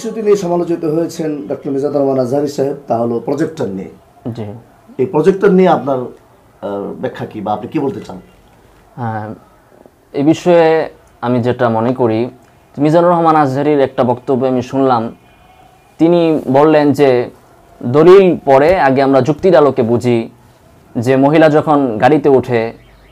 বিষয়টি নিয়ে সমালোচিত হয়েছেন ডক্টর মিজানুর রহমান আজহারী সাহেব, তা হলো প্রজেক্টর নিয়ে। জি, এই প্রজেক্টর নিয়ে আপনার ব্যাখ্যা কি, বা আপনি কি বলতে চান? এই বিষয়ে আমি যেটা মনে করি, মিজানুর রহমান আজহারীর একটা বক্তব্য আমি শুনলাম। তিনি বললেন যে দলিল পরে আগে আমরা যুক্তির আলোকে বুঝি, যে মহিলা যখন গাড়িতে ওঠে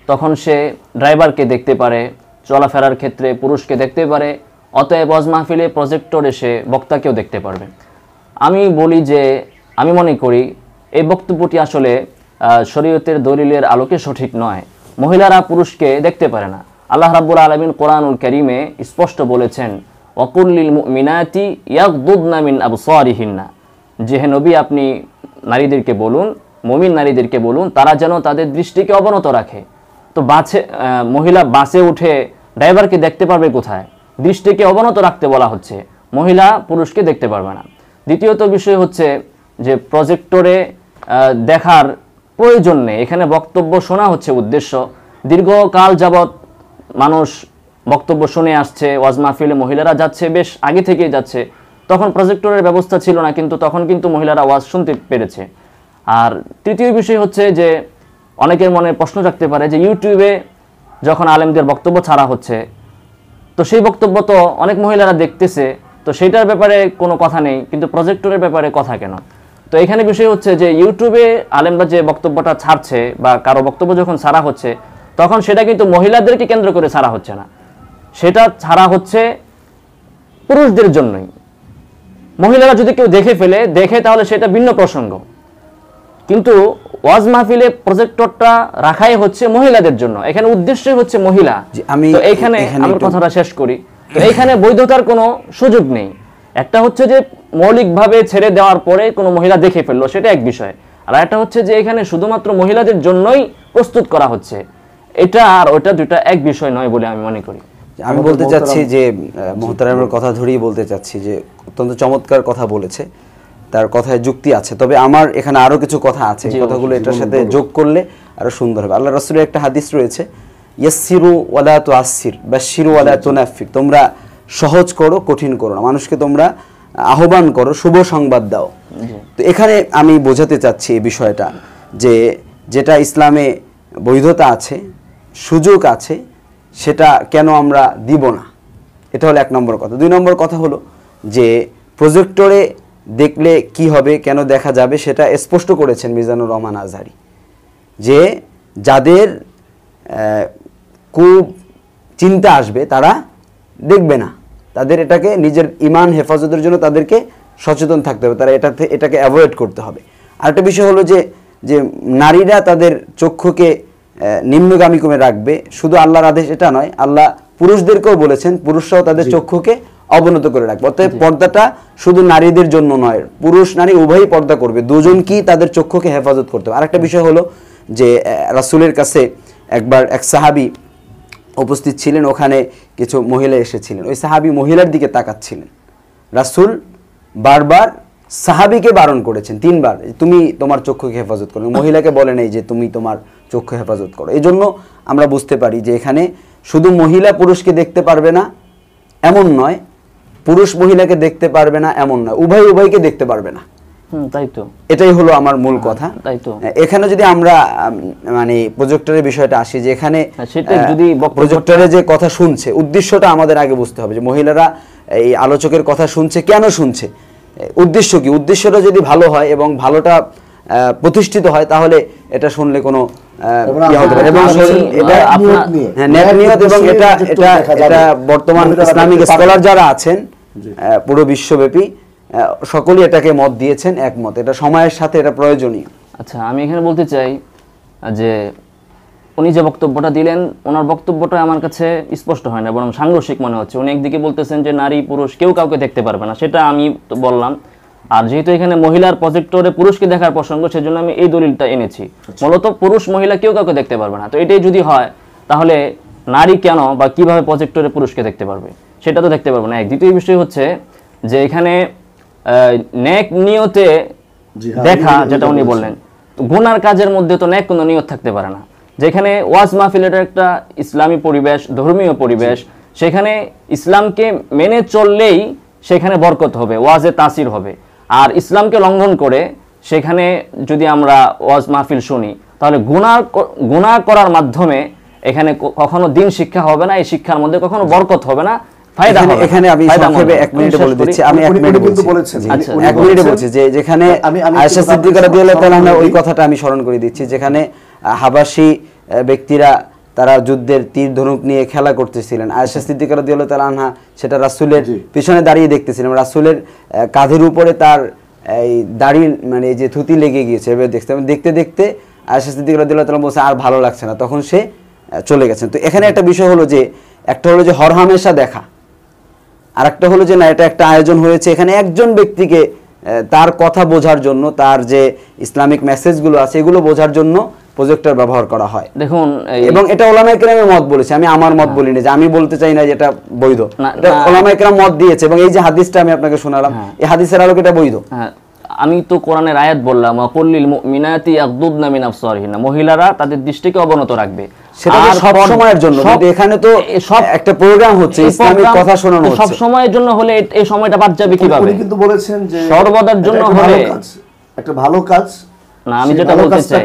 তখন সে ড্রাইভারকে দেখতে পারে, চলাফেরার ক্ষেত্রে পুরুষকে দেখতে পারে, অতএব ওয়াজ মাহফিলে প্রজেক্টর এসে বক্তাকেও দেখতে পারবে। আমি বলি যে আমি মনে করি এই বক্তব্যটি আসলে শরীয়তের দলিলের আলোকে সঠিক নয়। মহিলারা পুরুষকে দেখতে পারে না। আল্লাহ রাব্বুল আলামিন কোরআনুল কারীমে স্পষ্ট বলেছেন, ওয়াকুল লিল মুমিনাতি ইয়াগদুদনা মিন আবসারিহিন্না, যে হে নবী আপনি নারীদেরকে বলুন, মুমিন নারীদেরকে বলুন তারা যেন তাদের দৃষ্টিকে অবনত রাখে। তো মহিলা বাসে উঠে ড্রাইভারকে দেখতে পারবে কোথায়? দৃষ্টিকে অবনত রাখতে বলা হচ্ছে, মহিলা পুরুষকে দেখতে পারবে না। দ্বিতীয়ত বিষয় হচ্ছে যে প্রজেক্টরে দেখার প্রয়োজন নেই, এখানে বক্তব্য শোনা হচ্ছে উদ্দেশ্য। দীর্ঘকাল যাবৎ মানুষ বক্তব্য শুনে আসছে, ওয়াজ মাহফিলে মহিলারা যাচ্ছে, বেশ আগে থেকেই যাচ্ছে। তখন প্রজেক্টরের ব্যবস্থা ছিল না, কিন্তু তখন কিন্তু মহিলারা ওয়াজ শুনতে পেরেছে। আর তৃতীয় বিষয় হচ্ছে যে অনেকের মনে প্রশ্ন রাখতে পারে যে ইউটিউবে যখন আলেমদের বক্তব্য ছাড়া হচ্ছে, তো সেই বক্তব্য তো অনেক মহিলারা দেখতেছে, তো সেইটার ব্যাপারে কোনো কথা নেই, কিন্তু প্রজেক্টরের ব্যাপারে কথা কেন? তো এখানে বিষয় হচ্ছে যে ইউটিউবে আলেমরা যে বক্তব্যটা ছাড়ছে বা কারো বক্তব্য যখন ছাড়া হচ্ছে, তখন সেটা কিন্তু মহিলাদেরকে কেন্দ্র করে ছাড়া হচ্ছে না, সেটা ছাড়া হচ্ছে পুরুষদের জন্যই। মহিলারা যদি কেউ দেখে তাহলে সেটা ভিন্ন প্রসঙ্গ, কিন্তু ওয়াজ মাহফিলে প্রজেক্টরটা রাখাই হচ্ছে মহিলাদের জন্য, এখানে উদ্দেশ্যই হচ্ছে মহিলা। তো এখানে আমার কথাটা শেষ করি, তো এখানে বৈধতার কোনো সুযোগ নেই। একটা হচ্ছে যে মৌলিকভাবে ছেড়ে দেওয়ার পরে কোনো মহিলা দেখে ফেললো, সেটা এক বিষয়। আর একটা হচ্ছে যে এখানে শুধুমাত্র মহিলাদের জন্যই প্রস্তুত করা হচ্ছে, এটা আর ওটা দুটা এক বিষয় নয় বলে আমি মনে করি। আমি বলতে চাচ্ছি যে মুহতারামের কথা ধরেই বলতে চাচ্ছি যে অত্যন্ত চমৎকার কথা বলেছে, তার কথায় যুক্তি আছে। তবে আমার এখানে আরো কিছু কথা আছে, কথাগুলো এটার সাথে যোগ করলে আরো সুন্দর হবে। আল্লাহ রাসূলের একটা হাদিস রয়েছে, ইয়াসসিরু ওয়ালা তুআসসির বাশশিরু ওয়ালা তুনাফিক, তোমরা সহজ করো কঠিন করো না, মানুষকে তোমরা আহ্বান করো, শুভ সংবাদ দাও। তো এখানে আমি বোঝাতে চাচ্ছি এই বিষয়টা যে যেটা ইসলামে বৈধতা আছে, সুযোগ আছে, সেটা কেন আমরা দিব না, এটা হলো এক নম্বর কথা। দুই নম্বর কথা হলো যে প্রজেক্টরে দেখলে কি হবে, কেন দেখা যাবে, সেটা স্পষ্ট করেছেন মিজানুর রহমান আজহারী, যে যাদের খুব চিন্তা আসবে তারা দেখবে না, তাদের এটাকে নিজের ঈমান হেফাজতের জন্য তাদেরকে সচেতন থাকতে হবে, তারা এটাকে অ্যাভয়েড করতে হবে। আরেকটা বিষয় হলো যে নারীরা তাদের চক্ষুকে নিম্নগামী করে রাখবে, শুধু আল্লাহর আদেশ এটা নয়, আল্লাহ পুরুষদেরকেও বলেছেন পুরুষরাও তাদের চক্ষুকে অবনত করে রাখবে। অতএব পর্দাটা শুধু নারীদের জন্য নয়, পুরুষ নারী উভয়ই পর্দা করবে, দুজনকেই তাদের চক্ষুকে হেফাজত করতে হবে। আরেকটা বিষয় হলো যে রাসূলের কাছে একবার এক সাহাবী উপস্থিত ছিলেন, ওখানে কিছু মহিলা এসেছিলেন, ওই সাহাবী মহিলার দিকে তাকাচ্ছিলেন। রাসূল বারবার সাহাবীকে বারণ করেছেন 3 বার, তুমি তোমার চক্ষুকে হেফাজত করো, মহিলাকে বলে নাই যে তুমি তোমার চক্ষু হেফাজত করো। এই জন্য আমরা বুঝতে পারি যে এখানে শুধু মহিলা পুরুষকে দেখতে পারবে না এমন নয়, পুরুষ মহিলাকে দেখতে পারবে না এমন নয়, উভয়কে দেখতে পারবে না। তাই তো, এটাই হলো আমার মূল কথা। তাই তো, এখানে যদি আমরা মানে প্রজেক্টরের বিষয়টা আসি, যে এখানে সেটা যদি প্রজেক্টরে যে কথা শুনছে, উদ্দেশ্যটা আমাদের আগে বুঝতে হবে যে মহিলারা এই আলোচকের কথা শুনছে, কেন শুনছে, উদ্দেশ্য কি। উদ্দেশ্যটা যদি ভালো হয় এবং ভালোটা প্রতিষ্ঠিত হয়, তাহলে এটা শুনলে কোনো বর্তমান ইসলামিক স্কলার যারা আছেন পুরো বিশ্বব্যাপী সকলেই এটাকে মত দিয়েছেন, একমত, এটা সময়ের সাথে এটা প্রয়োজনীয়। আচ্ছা, আমি এখানে বলতে চাই যে উনি যে বক্তব্যটা দিলেন, ওনার বক্তব্যটা আমার কাছে স্পষ্ট হয় না, বরং সাংঘর্ষিক মনে হচ্ছে। উনি একদিকে বলতেছেন যে নারী পুরুষ কেউ কাউকে দেখতে পারবে না, সেটা আমি তো বললাম। আর যেহেতু এখানে মহিলার প্রজেক্টরে পুরুষকে দেখার প্রসঙ্গ, সেজন্য আমি এই দলিলটা এনেছি। মূলত পুরুষ মহিলা কেউ কাউকে দেখতে পারবে না, তো এটাই যদি হয় তাহলে নারী কেন বা কিভাবে প্রজেক্টরে পুরুষকে দেখতে পারবে, সেটা তো দেখতে পারবে না। দ্বিতীয় বিষয় হচ্ছে যে এখানে নেক নিয়তে দেখা, যেটা উনি বললেন, গুনার কাজের মধ্যে তো নেক কোনো নিয়ত থাকতে পারে না। যেখানে ওয়াজ মাহফিলের একটা ইসলামী পরিবেশ, ধর্মীয় পরিবেশ, সেখানে ইসলামকে মেনে চললেই সেখানে বরকত হবে, ওয়াজে তাসির হবে। আর ইসলামকে লঙ্ঘন করে সেখানে যদি আমরা ওয়াজ মাহফিল শুনি, তাহলে গুনাহ করার মাধ্যমে এখানে কখনো দিন শিক্ষা হবে না, এই শিক্ষার মধ্যে কখনো বরকত হবে না, ফায়দা হবে। এখানে আমি সংক্ষেপে 1 মিনিটে বলে দিচ্ছি, আমি 1 মিনিটে বলছি, 1 মিনিটে বলছি যে যেখানে আয়েশা সিদ্দিকা রাদিয়াল্লাহু তাআলা আনহা ওই কথাটা আমি স্মরণ করে দিচ্ছি, যেখানে হাবাসী ব্যক্তিরা তারা যুদ্ধের তীর ধনুক নিয়ে খেলা করতেছিলেন, আয়েশা সিদ্দিকা রাদিয়াল্লাহু তাআলা আনহা সেটা রাসূলের পিছনে দাঁড়িয়ে দেখতেছিলেন, রাসূলের কাঁধের উপরে তার এই দাড়ি মানে এই যে থুতি লেগে গিয়েছে, এভাবে দেখতে দেখতে আয়েশা সিদ্দিকা রাদিয়াল্লাহু তাআলা বলছে আর ভালো লাগছে না, তখন সে চলে গেছেন। তো এখানে একটা বিষয় হলো যে একটা হলো যে হরহামেশা দেখা, আর একটা হলো যে না এটা একটা আয়োজন হয়েছে, এখানে একজন ব্যক্তিকে তার কথা বোঝার জন্য, তার যে ইসলামিক মেসেজগুলো আছে এগুলো বোঝার জন্য প্রজেক্টর ব্যবহার করা হয়। দেখুন, এবং এটা ওলামায়ে কেরামের মত বলেছে, আমি আমার মত বলিনি, যে আমি বলতে চাই না যে এটা বৈধ, এটা ওলামায়ে কেরাম মত দিয়েছে। এবং এই যে হাদিসটা আমি আপনাকে শোনালাম, এই হাদিসের আলোকে এটা বৈধ। আমি তো কোরআনের আয়াত বললাম, কুল্লিল মুমিনাতি ইয়াগদুদনা মিন আবসারিহিন্না, মহিলারা তাদের দৃষ্টিকে অবনত রাখবে, সেটা তো সব সময়ের জন্য, কিন্তু এখানে তো সব একটা প্রোগ্রাম হচ্ছে, ইসলামিক কথা শোনানো হচ্ছে, সব সময়ের জন্য হলে এই সময়টা বাদ যাবে কিভাবে? উনি কিন্তু বলেছেন যে সর্বদার জন্য হলে একটা ভালো কাজ না, আমি যেটা বলতে চাই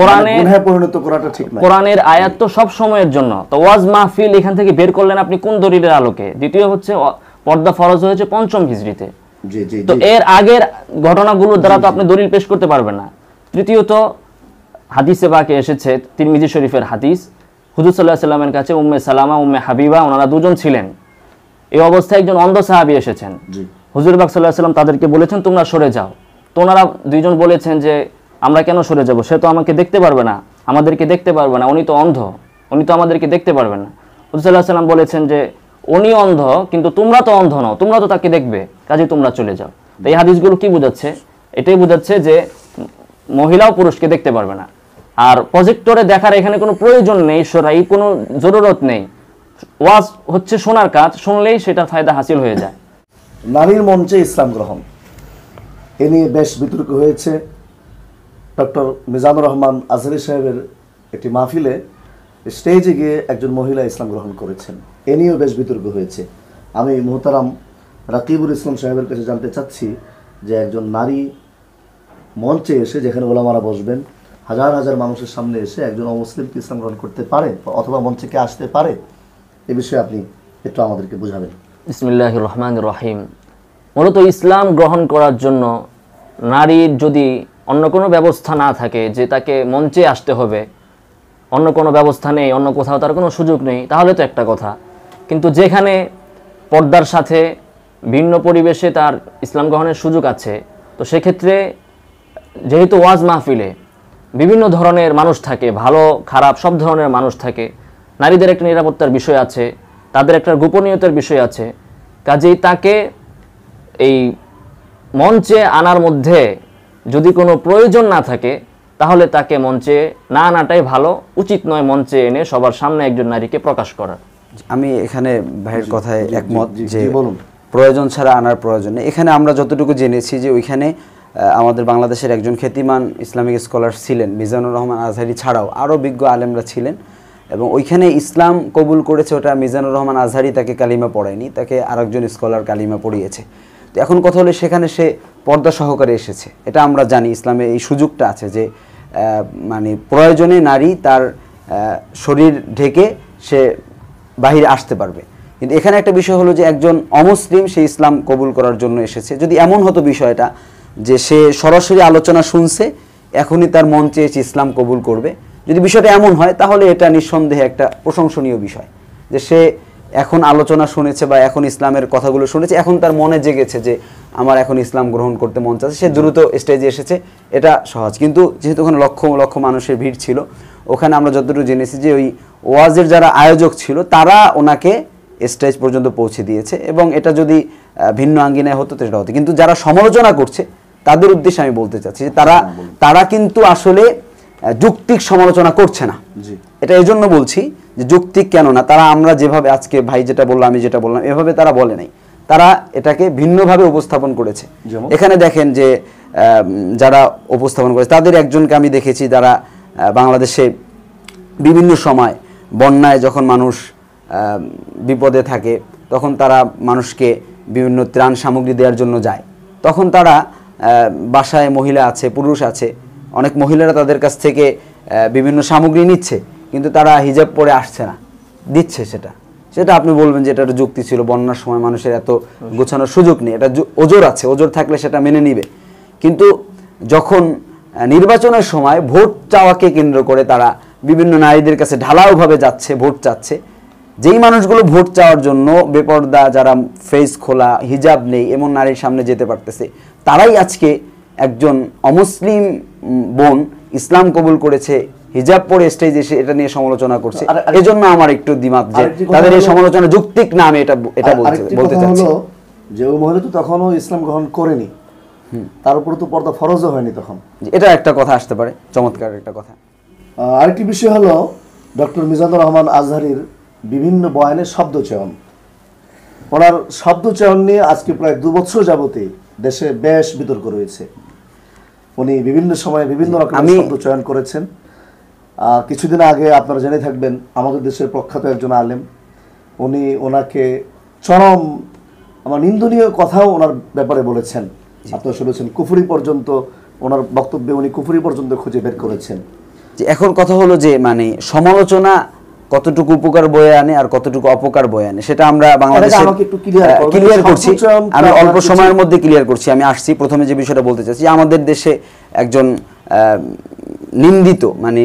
গুনাহে পরিণত করাটা ঠিক না। কোরআনের আয়াত তো সব সময়ের জন্য, তো ওয়াজ মাহফিল এখান থেকে বের করলেন আপনি কোন দলিলের আলোকে? দ্বিতীয় হচ্ছে পর্দা ফরজ হয়েছে ৫ম হিজরিতে, তো এর আগের ঘটনাগুলোর দ্বারা তো আপনি দলিল পেশ করতে পারবেন না। তৃতীয়ত হাদিসে পাকে এসেছে, তিরমিজি শরীফের হাদিস, হুজুর সাল্লাল্লাহু আলাইহি ওয়াসাল্লামের কাছে উম্মে সালামা উম্মে হাবিবা ওনারা দুজন ছিলেন। এই অবস্থায় একজন অন্ধ সাহাবী এসেছেন, হুজুর পাক সাল্লাল্লাহু আলাইহি ওয়াসাল্লাম তাদেরকে বলেছেন তোমরা সরে যাও। তো ওনারা দুইজন বলেছেন যে আমরা কেন সরে যাব, সে তো আমাকে দেখতে পারবে না, আমাদেরকে দেখতে পারবে না, উনি তো অন্ধ, উনি তো আমাদেরকে দেখতে পারবেন না। হুজুর সাল্লাল্লাহু আলাইহি ওয়াসাল্লাম বলেছেন যে উনি অন্ধ কিন্তু তোমরা তো অন্ধ নও, তোমরা তো তাকে দেখবে, কাজে তোমরা চলে যাও। তো এই হাদিসগুলো কি বোঝাচ্ছে? এটাই বোঝাচ্ছে যে মহিলাও পুরুষকে দেখতে পারবে না। আর প্রজেক্টরে দেখার এখানে কোনো প্রয়োজন নেই, সরাই কোনো জরুরত নেই, ওয়াজ হচ্ছে শোনার কাজ, শুনলেই সেটা ফায়দা হাসিল হয়ে যায়। নারীর মঞ্চে ইসলাম গ্রহণ, এ নিয়ে বেশ বিতর্ক হয়েছে। ডক্টর মিজানুর রহমান আজহারী সাহেবের একটি মাহফিলে স্টেজে গিয়ে একজন মহিলা ইসলাম গ্রহণ করেছেন, এ নিয়েও বেশ বিতর্ক হয়েছে। আমি মোহতারাম রাকিবুল ইসলাম সাহেবের কাছে জানতে চাচ্ছি যে একজন নারী মঞ্চে এসে, যেখানে ওলামারা বসবেন, হাজার হাজার মানুষের সামনে এসে একজন অমুসলিমকে ইসলাম গ্রহণ করতে পারে অথবা মঞ্চে কে আসতে পারে, এ বিষয়ে আপনি একটু আমাদেরকে বুঝাবেন। বিসমিল্লাহির রহমানির রহিম। মূলত ইসলাম গ্রহণ করার জন্য নারীর যদি অন্য কোনো ব্যবস্থা না থাকে যে তাকে মঞ্চে আসতে হবে, অন্য কোনো ব্যবস্থা নেই, অন্য কোথাও তার কোনো সুযোগ নেই, তাহলে তো একটা কথা। কিন্তু যেখানে পর্দার সাথে ভিন্ন পরিবেশে তার ইসলাম গ্রহণের সুযোগ আছে, তো সেক্ষেত্রে যেহেতু ওয়াজ মাহফিলে বিভিন্ন ধরনের মানুষ থাকে, ভালো খারাপ সব ধরনের মানুষ থাকে, নারীদের একটা নিরাপত্তার বিষয় আছে, তাদের একটা গোপনীয়তার বিষয় আছে, কাজেই তাকে এই মঞ্চে আনার মধ্যে যদি কোনো প্রয়োজন না থাকে তাহলে তাকে মঞ্চে না আনাটাই ভালো, উচিত নয় মঞ্চে এনে সবার সামনে একজন নারীকে প্রকাশ করার। আমি এখানে ভাইয়ের কথায় একমত যে প্রয়োজন ছাড়া আনার প্রয়োজন নেই। এখানে আমরা যতটুকু জেনেছি যে ওইখানে আমাদের বাংলাদেশের একজন খ্যাতিমান ইসলামিক স্কলার ছিলেন মিজানুর রহমান আজহারী ছাড়াও আরও বিজ্ঞ আলেমরা ছিলেন, এবং ওইখানে ইসলাম কবুল করেছে ওটা মিজানুর রহমান আজহারী তাকে কালিমা পড়ায়নি, তাকে আরেকজন স্কলার কালিমা পড়িয়েছে। তো এখন কথা হলো সেখানে সে পর্দা সহকারে এসেছে, এটা আমরা জানি ইসলামে এই সুযোগটা আছে যে মানে প্রয়োজনে নারী তার শরীর ঢেকে সে বাহিরে আসতে পারবে। কিন্তু এখানে একটা বিষয় হলো যে একজন অমুসলিম সে ইসলাম কবুল করার জন্য এসেছে, যদি এমন হতো বিষয়টা যে সে সরাসরি আলোচনা শুনছে এখনই তার মন চেয়েছে ইসলাম কবুল করবে, যদি বিষয়টা এমন হয় তাহলে এটা নিঃসন্দেহে একটা প্রশংসনীয় বিষয় যে সে এখন আলোচনা শুনেছে বা এখন ইসলামের কথাগুলো শুনেছে, এখন তার মনে জেগেছে যে আমার এখন ইসলাম গ্রহণ করতে মন চাচ্ছে, সে দ্রুত স্টেজে এসেছে, এটা সহজ। কিন্তু যেহেতু ওখানে লক্ষ লক্ষ মানুষের ভিড় ছিল, ওখানে আমরা যতটুকু জেনেছি যে ওই ওয়াজের যারা আয়োজক ছিল তারা ওনাকে স্টেজ পর্যন্ত পৌঁছে দিয়েছে, এবং এটা যদি ভিন্ন আঙ্গিনায় হতো সেটা হতো। কিন্তু যারা সমালোচনা করছে তাদের উদ্দেশ্যে আমি বলতে চাচ্ছি যে তারা কিন্তু আসলে যৌক্তিক সমালোচনা করছে না। এটা এই জন্য বলছি যে যৌক্তিক কেন না, তারা আমরা যেভাবে আজকে ভাই যেটা বললাম আমি যেটা বললাম এভাবে তারা বলে নাই, তারা এটাকে ভিন্নভাবে উপস্থাপন করেছে। এখানে দেখেন যে যারা উপস্থাপন করেছে তাদের একজনকে আমি দেখেছি, যারা বাংলাদেশে বিভিন্ন সময় বন্যায় যখন মানুষ বিপদে থাকে তখন তারা মানুষকে বিভিন্ন ত্রাণ সামগ্রী দেওয়ার জন্য যায়, তখন তারা বাসায় মহিলা আছে, পুরুষ আছে, অনেক মহিলারা তাদের কাছ থেকে বিভিন্ন সামগ্রী নিচ্ছে, কিন্তু তারা হিজাব পরে আসছে না, দিচ্ছে সেটা আপনি বলবেন যে এটা একটা যুক্তি ছিল, বন্যার সময় মানুষের এত গোছানোর সুযোগ নেই, এটা ওজোর আছে, ওজোর থাকলে সেটা মেনে নিবে। কিন্তু যখন নির্বাচনের সময় ভোট চাওয়াকে কেন্দ্র করে তারা বিভিন্ন নারীদের কাছে ঢালাওভাবে যাচ্ছে, ভোট চাচ্ছে, যেই মানুষগুলো ভোট চাওয়ার জন্য বেপর্দা, যারা ফেস খোলা, হিজাব নেই এমন নারীর সামনে যেতে পারতেছে, তারাই আজকে একজন অমুসলিম বোন ইসলাম কবুল করেছে, হিজাব পরে স্টেজে এসে এটা নিয়ে সমালোচনা করছে। এজন্য আমার একটু দ্বিমত যে তাদের এই সমালোচনা যৌক্তিক না, আমি এটা বলতে চাচ্ছি যে ওই মহিলা তো তখনও ইসলাম গ্রহণ করেনি, তার উপরে তো পর্দা ফরজও হয়নি তখন। এটা একটা কথা আসতে পারে, চমৎকার একটা কথা। আরেকটি বিষয় হলো ডক্টর মিজানুর রহমান আজহারীর বিভিন্ন বয়ানের শব্দ চয়ন। ওনার শব্দ চয়ন নিয়ে আজকে প্রায় 2 বছর যাবতে দেশে বেশ বিতর্ক রয়েছে। উনি বিভিন্ন সময়ে বিভিন্ন রকমের শব্দ চয়ন করেছেন। কিছুদিন আগে আপনারা জেনে থাকবেন আমাদের দেশের প্রখ্যাত একজন আলেম, উনি ওনাকে চরম নিন্দনীয় কথাও ওনার ব্যাপারে বলেছেন। আপনারা শুনেছেন কুফরি পর্যন্ত, ওনার বক্তব্যে উনি কুফরি পর্যন্ত খুঁজে বের করেছেন। যে এখন কথা হলো যে সমালোচনা কতটুকু উপকার বয়ে আনে আর কতটুকু অপকার বয়ে আনে, সেটা আমরা বাংলাদেশে ক্লিয়ার করছি। আমি অল্প সময়ের মধ্যে ক্লিয়ার করছি। আমি আসছি প্রথমে যে বিষয়টা বলতে চাচ্ছি, আমাদের দেশে একজন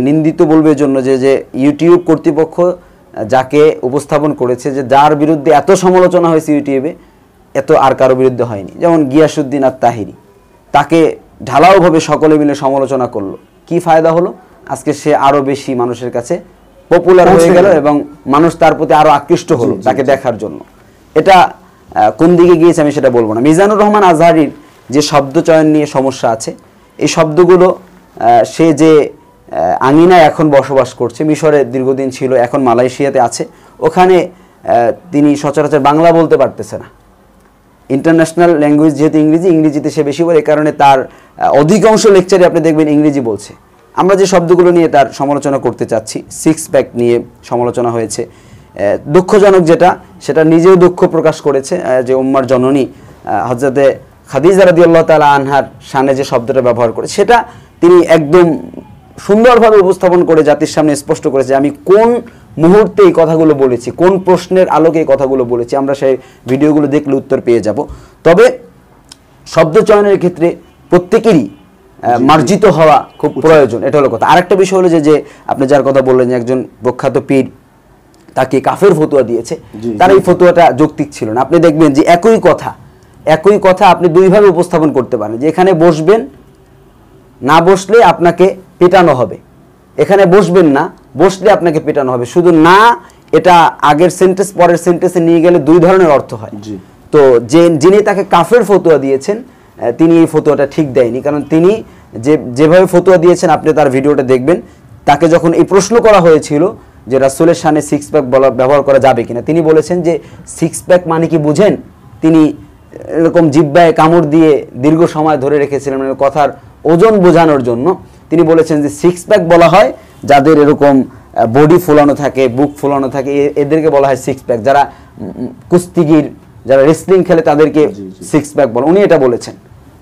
নিন্দিত বলবে জন্য যে ইউটিউব কর্তৃপক্ষ যাকে উপস্থাপন করেছে, যে যার বিরুদ্ধে এত সমালোচনা হয়েছে ইউটিউবে, এত আর কারো বিরুদ্ধে হয়নি, যেমন গিয়াসউদ্দিন আত-তাহিরি, তাকে ঢালাওভাবে সকলে মিলে সমালোচনা করলো। কি ফায়দা হলো? আজকে সে আরো বেশি মানুষের কাছে পপুলার হয়ে গেল এবং মানুষ তার প্রতি আরো আকৃষ্ট হলো তাকে দেখার জন্য। এটা কোন দিকে গিয়েছে আমি সেটা বলবো না। মিজানুর রহমান আজহারীর যে শব্দ চয়ন নিয়ে সমস্যা আছে, এই শব্দগুলো সে যে আঙিনায় এখন বসবাস করছে, মিশরে দীর্ঘদিন ছিল, এখন মালয়েশিয়াতে আছে, ওখানে তিনি সচরাচর বাংলা বলতে পারতেছে না। ইন্টারন্যাশনাল ল্যাঙ্গুয়েজ যেহেতু ইংরেজিতে সে বেশি বলে, এই কারণে তার অধিকাংশ লেকচারে আপনি দেখবেন ইংরেজি বলছে। আমরা যে শব্দগুলো নিয়ে তার সমালোচনা করতে চাচ্ছি, 6 প্যাক নিয়ে সমালোচনা হয়েছে, দুঃখজনক সেটা নিজেও দুঃখ প্রকাশ করেছে যে উম্মার জননী হযরতে খাদিজা রাদিয়াল্লাহু তাআলা আনহার শানে যে শব্দটা ব্যবহার করে, সেটা তিনি একদম সুন্দরভাবে উপস্থাপন করে জাতির সামনে স্পষ্ট করেছে আমি কোন মুহূর্তে এই কথাগুলো বলেছি, কোন প্রশ্নের আলোকে এই কথাগুলো বলেছি। আমরা সেই ভিডিওগুলো দেখলে উত্তর পেয়ে যাব। তবে শব্দ চয়নের ক্ষেত্রে প্রত্যেকেরই মার্জিত হওয়া খুব প্রয়োজন, এটা হলো কথা। আরেকটা বিষয় হলো যে আপনি যার কথা বললেন, যে একজন প্রখ্যাত পীর তাকে কাফের ফতোয়া দিয়েছে, তার এই ফতোয়াটা যৌক্তিক ছিল না। আপনি দেখবেন যে একই কথা আপনি দুইভাবে উপস্থাপন করতে পারেন, যে এখানে বসবেন, না বসলে আপনাকে পেটানো হবে, এখানে বসবেন না, বসলে আপনাকে পেটানো হবে। শুধু না, এটা আগের সেন্টেন্স পরের সেন্টেন্সে নিয়ে গেলে 2 ধরনের অর্থ হয়। তো যিনি তাকে কাফের ফতোয়া দিয়েছেন, তিনি এই ফতোয়াটা ঠিক দেয়নি। কারণ তিনি যেভাবে ফতোয়া দিয়েছেন, আপনি তার ভিডিওটা দেখবেন, তাকে যখন এই প্রশ্ন করা হয়েছিল যে রাসূলের শানে 6 প্যাক ব্যবহার করা যাবে কিনা, তিনি বলেছেন যে 6 প্যাক মানে কি বুঝেন? তিনি এরকম জিহ্বায় কামড় দিয়ে দীর্ঘ সময় ধরে রেখেছিলেন, মানে কথার ওজন বোঝানোর জন্য। তিনি বলেছেন যে 6 প্যাক বলা হয় যাদের এরকম বডি ফুলানো থাকে, বুক ফুলানো থাকে, এদেরকে বলা হয় 6 প্যাক। যারা কুস্তিগির, যারা রেসলিং খেলে, তাদেরকে 6 প্যাক বলে, উনি এটা বলেছেন।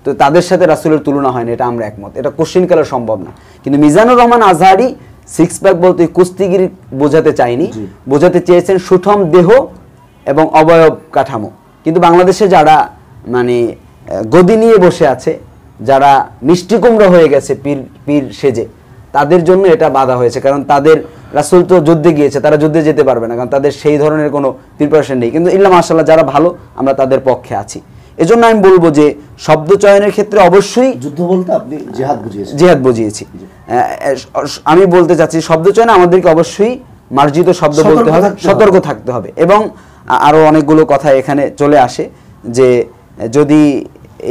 তো তাদের সাথে রাসূলের তুলনা হয় না, এটা আমরা একমত, এটা কোশ্চিন কালে সম্ভব না। কিন্তু মিজানুর রহমান আজহারী 6 প্যাক বলতে কুস্তিগির বোঝাতে চাইনি, বোঝাতে চেয়েছেন সুঠম দেহ এবং অবয়ব কাঠামো। কিন্তু বাংলাদেশে যারা গদি নিয়ে বসে আছে, যারা মিষ্টি কুমড়া হয়ে গেছে পীর সেজে, তাদের জন্য এটা বাধা হয়েছে। কারণ তাদের রাসূল তো যুদ্ধে গিয়েছে, তারা যুদ্ধে যেতে পারবে না, কারণ তাদের সেই ধরনের কোনো প্রিপারেশন নেই। কিন্তু ইল্লা মাশাআল্লাহ যারা ভালো, আমরা তাদের পক্ষে আছি। এজন্য আমি বলবো যে শব্দ চয়নের ক্ষেত্রে অবশ্যই যুদ্ধ বলতে আপনি জিহাদ বুঝিয়েছি। আমি বলতে চাচ্ছি শব্দ চয়নে আমাদেরকে অবশ্যই মার্জিত শব্দ বলতে হবে, সতর্ক থাকতে হবে। এবং আরো অনেকগুলো কথা এখানে চলে আসে, যে যদি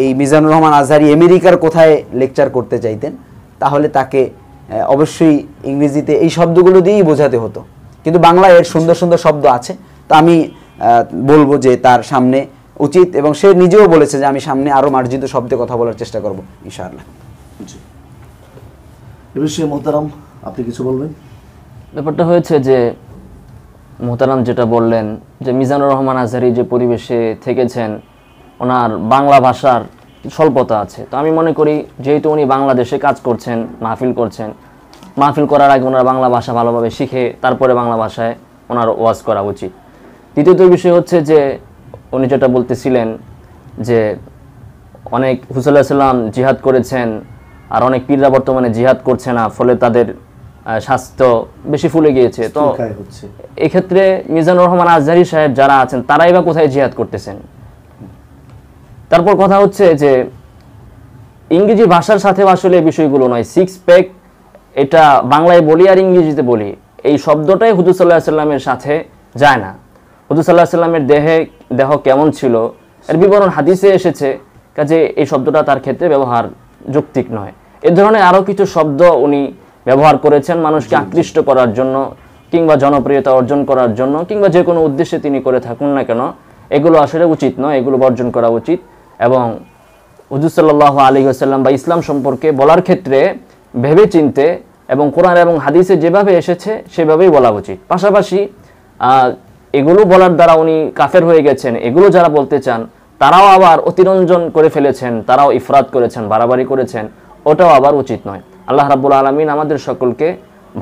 এই মিজানুর রহমান আজহারী আমেরিকার কোথায় লেকচার করতে চাইতেন, তাহলে তাকে অবশ্যই ইংরেজিতে এই শব্দগুলো দিয়েই বোঝাতে হতো। কিন্তু বাংলায় এর সুন্দর সুন্দর শব্দ আছে। তো আমি বলবো যে তার সামনে উচিত, এবং সে নিজেও বলেছে যে আমি সামনে আরো মার্জিত শব্দে কথা বলার চেষ্টা করব ইনশাআল্লাহ। এ বিষয়ে মোহতারাম আপনি কিছু বলবেন? ব্যাপারটা হয়েছে যে মোহতারাম যেটা বললেন, যে মিজানুর রহমান আজহারী যে পরিবেশে থেকেছেন, ওনার বাংলা ভাষার স্বল্পতা আছে। তো আমি মনে করি যেহেতু উনি বাংলাদেশে কাজ করছেন, মাহফিল করছেন, মাহফিল করার আগে ওনার বাংলা ভাষা ভালোভাবে শিখে তারপরে বাংলা ভাষায় ওনার ওয়াজ করা উচিত। দ্বিতীয়ত বিষয় হচ্ছে যে উনি যেটা বলতেছিলেন যে অনেক হুজুর সাল্লাল্লাহু আলাইহি ওয়াসাল্লাম জিহাদ করেছেন, আর অনেক পীররা বর্তমানে জিহাদ করছে না, ফলে তাদের স্বাস্থ্য বেশি ফুলে গিয়েছে। তো এক্ষেত্রে মিজানুর রহমান আজহারী সাহেব যারা আছেন তারাই বা কোথায় জিহাদ করতেছেন? তারপর কথা হচ্ছে যে ইংরেজি ভাষার সাথে আসলে এই বিষয়গুলো নয়। সিক্স প্যাক এটা বাংলায় বলি আর ইংরেজিতে বলি, এই শব্দটাই হুজুর সাল্লাল্লাহু আলাইহি ওয়াসাল্লামের সাথে যায় না। হুজুর সাল্লাল্লাহু আলাইহি ওয়াসাল্লামের দেহ কেমন ছিল এর বিবরণ হাদিসে এসেছে, কাজে এই শব্দটা তার ক্ষেত্রে ব্যবহার যৌক্তিক নয়। এ ধরনের আরও কিছু শব্দ উনি ব্যবহার করেছেন মানুষকে আকৃষ্ট করার জন্য, কিংবা জনপ্রিয়তা অর্জন করার জন্য, কিংবা যে কোনো উদ্দেশ্যে তিনি করে থাকুন না কেন, এগুলো আসলে উচিত নয়, এগুলো বর্জন করা উচিত। এবং হুজুর সাল্লাল্লাহু আলাইহি ওয়াসাল্লাম বা ইসলাম সম্পর্কে বলার ক্ষেত্রে ভেবে চিনতে এবং কোরআন এবং হাদিসে যেভাবে এসেছে সেভাবেই বলা উচিত। পাশাপাশি এগুলো বলার দ্বারা উনি কাফের হয়ে গেছেন, এগুলো যারা বলতে চান তারাও আবার অতিরঞ্জন করে ফেলেছেন, তারাও ইফরাত করেছেন, বাড়াবাড়ি করেছেন, ওটাও আবার উচিত নয়। আল্লাহ রাব্বুল আলামিন আমাদের সকলকে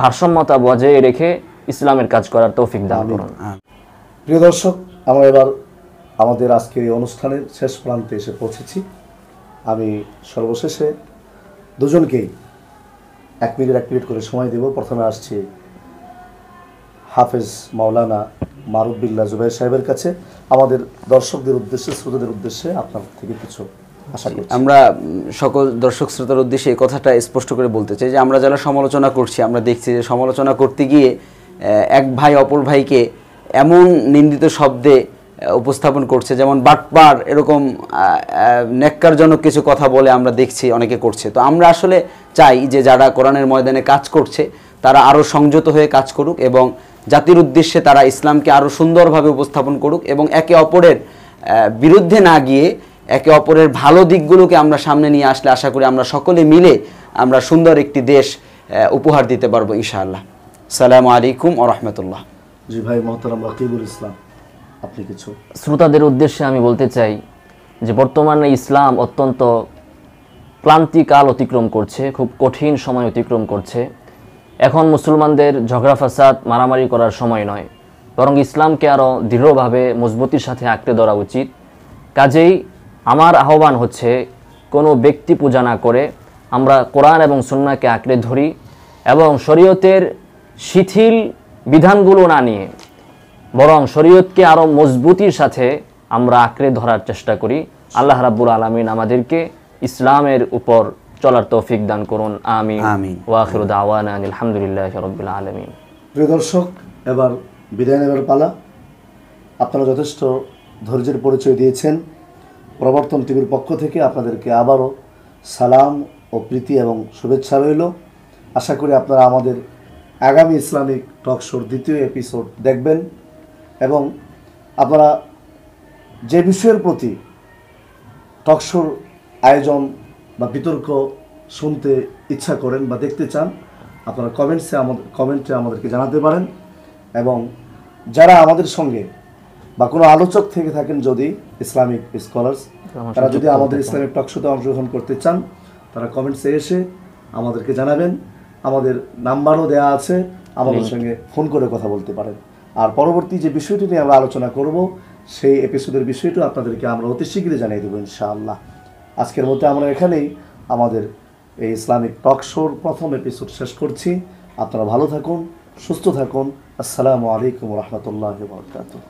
ভারসাম্যতা বজায় রেখে ইসলামের কাজ করার তৌফিক দান করুন। প্রিয় দর্শক, আমরা এবার আমাদের আজকের এই অনুষ্ঠানের শেষ প্রান্তে এসে পৌঁছেছি। আমি সর্বশেষে দুজনকেই 1 মিনিট করে সময় দেব। প্রথমে আসছি হাফেজ মাওলানা মারুফ বিল্লাহ জুবাইর সাহেবের কাছে। আমাদের দর্শকদের উদ্দেশ্যে, শ্রোতাদের উদ্দেশ্যে আপনার থেকে কিছু আশা করছি। আমরা সকল দর্শক শ্রোতার উদ্দেশ্যে এই কথাটা স্পষ্ট করে বলতে চাই যে আমরা যারা সমালোচনা করছি, আমরা দেখছি যে সমালোচনা করতে গিয়ে এক ভাই অপর ভাইকে এমন নিন্দিত শব্দে উপস্থাপন করছে, যেমন বাটপার, এরকম নেক্কারজনক কিছু কথা বলে আমরা দেখছি অনেকে করছে। তো আমরা আসলে চাই যে যারা কোরআনের ময়দানে কাজ করছে তারা আরও সংযত হয়ে কাজ করুক এবং জাতির উদ্দেশ্যে তারা ইসলামকে আরও সুন্দরভাবে উপস্থাপন করুক এবং একে অপরের বিরুদ্ধে না গিয়ে একে অপরের ভালো দিকগুলোকে আমরা সামনে নিয়ে আসলে আশা করি আমরা সকলে মিলে আমরা সুন্দর একটি দেশ উপহার দিতে পারবো ইনশাআল্লাহ। আসসালামু আলাইকুম ওয়া রাহমাতুল্লাহ। জি ভাই মোহতারাম রাকিবুল ইসলাম, আপনি কিছু? শ্রোতাদের উদ্দেশ্যে আমি বলতে চাই যে বর্তমানে ইসলাম অত্যন্ত ক্লান্তিকাল অতিক্রম করছে, খুব কঠিন সময় অতিক্রম করছে। এখন মুসলমানদের ঝগড়া ফাসাদ মারামারি করার সময় নয়, বরং ইসলামকে আরও দৃঢ়ভাবে মজবুতির সাথে আঁকড়ে ধরা উচিত। কাজেই আমার আহ্বান হচ্ছে কোনো ব্যক্তি পূজা না করে আমরা কোরআন এবং সুন্নাহকে আঁকড়ে ধরি এবং শরীয়তের শিথিল বিধানগুলো না নিয়ে বরং শরীয়তকে আরও মজবুতির সাথে আমরা আঁকড়ে ধরার চেষ্টা করি। আল্লাহ রাব্বুল আলামিন আমাদেরকে ইসলামের উপর চলার তৌফিক দান করুন। আমিন। ওয়া আখিরু দাওয়ানা আলহামদুলিল্লাহি রাব্বিল আলামিন। প্রিয় দর্শক, এবার বিদায় নেবার পালা। আপনারা যথেষ্ট ধৈর্যের পরিচয় দিয়েছেন। প্রবর্তন টিভির পক্ষ থেকে আপনাদেরকে আবারও সালাম ও প্রীতি এবং শুভেচ্ছা রইল। আশা করি আপনারা আমাদের আগামী ইসলামিক টক শোর 2য় এপিসোড দেখবেন এবং আপনারা যে বিষয়ের প্রতি টক শোর আয়োজন বা বিতর্ক শুনতে ইচ্ছা করেন বা দেখতে চান, আপনারা কমেন্টে আমাদেরকে জানাতে পারেন। এবং যারা আমাদের সঙ্গে বা কোনো আলোচক থেকে থাকেন, যদি ইসলামিক স্কলার্স, তারা যদি আমাদের ইসলামিক টক শোতে অংশগ্রহণ করতে চান, তারা কমেন্টসে এসে আমাদেরকে জানাবেন। আমাদের নাম্বারও দেওয়া আছে, আমাদের সঙ্গে ফোন করে কথা বলতে পারেন। আর পরবর্তী যে বিষয়টি নিয়ে আমরা আলোচনা করব, সেই এপিসোডের বিষয়টি আপনাদেরকে আমরা অতি শীঘ্রই জানিয়ে দেবো ইনশাআল্লাহ। আজকের মধ্যে আমরা এখানেই আমাদের এই ইসলামিক টক শোর প্রথম এপিসোড শেষ করছি। আপনারা ভালো থাকুন, সুস্থ থাকুন। আসসালামু আলাইকুম ওয়া রাহমাতুল্লাহি ওয়া বারাকাতুহু।